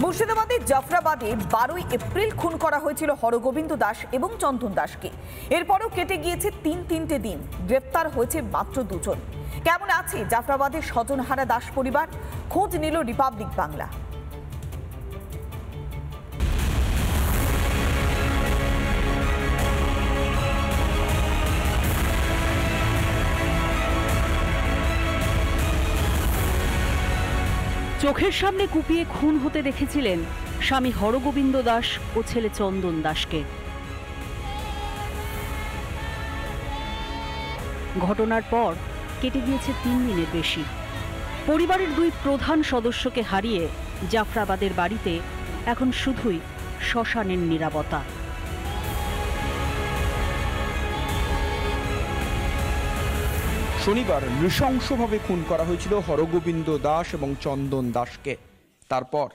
মুর্শিদাবাদের জাফরাবাদে 12 এপ্রিল খুন করা হয়েছিল হরগোবিন্দ দাস এবং চন্দন দাসকে। এরপরও কেটে গিয়েছে তিনটে দিন, গ্রেফতার হয়েছে মাত্র 2 জন। কেমন আছে জাফরাবাদের স্বজনহারা দাস পরিবার? খোঁজ নিল রিপাবলিক বাংলা। চোখের সামনে কুপিয়ে খুন হতে দেখেছিলেন স্বামী হরগোবিন্দ দাস ও ছেলে চন্দন দাসকে। ঘটনার পর কেটে গিয়েছে 3 দিনের বেশি। পরিবারের 2 প্রধান সদস্যকে হারিয়ে জাফরাবাদের বাড়িতে এখন শুধুই শ্মশানের নীরবতা। শনিবার নৃশংসভাবে খুন করা হয়েছিল হরগোবিন্দ দাস এবং চন্দন দাসকে। তারপর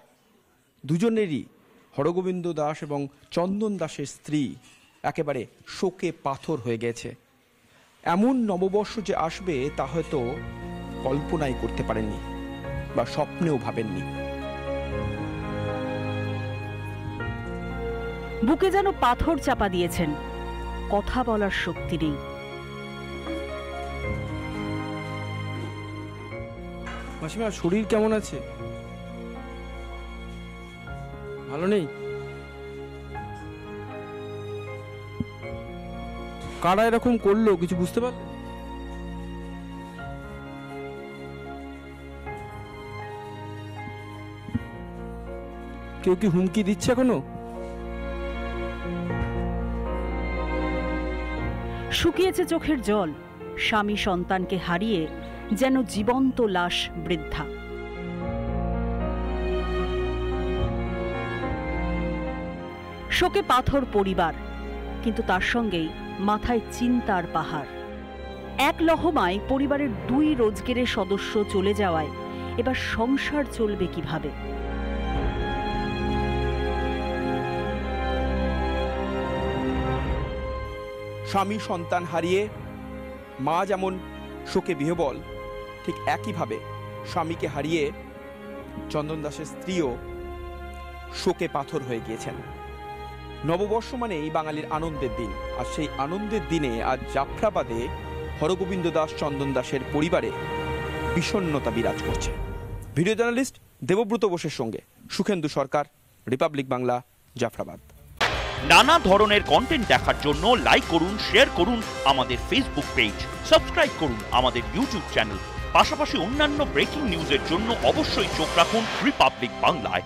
দুজনেরই, হরগোবিন্দ দাস এবং চন্দন দাসের স্ত্রী, একেবারে শোকে পাথর হয়ে গেছে। এমন নববর্ষ যে আসবে তা হয়তো কল্পনাই করতে পারেননি বা স্বপ্নেও ভাবেননি। বুকে যেন পাথর চাপা দিয়েছেন, কথা বলার শক্তি নেই। মাসিমা, শরীর কেমন আছে? ভালো নেই? কারা এরকম করলো কিছু বুঝতে পারলে? কেউ কি হুমকি দিচ্ছে এখনো? শুকিয়েছে চোখের জল। স্বামী সন্তানকে হারিয়ে যেন জীবন্ত লাশ বৃদ্ধা। শোকে পাথর পরিবার, কিন্তু তার সঙ্গেই মাথায় চিন্তার পাহাড়। এক লহমায় পরিবারের 2 রোজগেরের সদস্য চলে যাওয়ায় এবার সংসার চলবে কিভাবে? স্বামী সন্তান হারিয়ে মা যেমন শোকে বিহ্বল, ঠিক একইভাবে স্বামীকে হারিয়ে চন্দন দাসের স্ত্রীও শোকে পাথর হয়ে গিয়েছেন। নববর্ষ মানেই বাঙালির আনন্দের দিন, আর সেই আনন্দের দিনে আজ জাফরাবাদে হরগোবিন্দ দাস চন্দন দাসের পরিবারে বিষণ্ণতা বিরাজ করছে। ভিডিও জার্নালিস্ট দেবব্রত বোসের সঙ্গে সুখেন্দু সরকার, রিপাবলিক বাংলা, জাফরাবাদ। নানা ধরনের কন্টেন্ট দেখার জন্য লাইক করুন, শেয়ার করুন আমাদের ফেসবুক পেজ, সাবস্ক্রাইব করুন আমাদের ইউটিউব চ্যানেল। পাশাপাশি অন্যান্য ব্রেকিং নিউজের জন্য অবশ্যই চোখ রাখুন রিপাবলিক বাংলায়।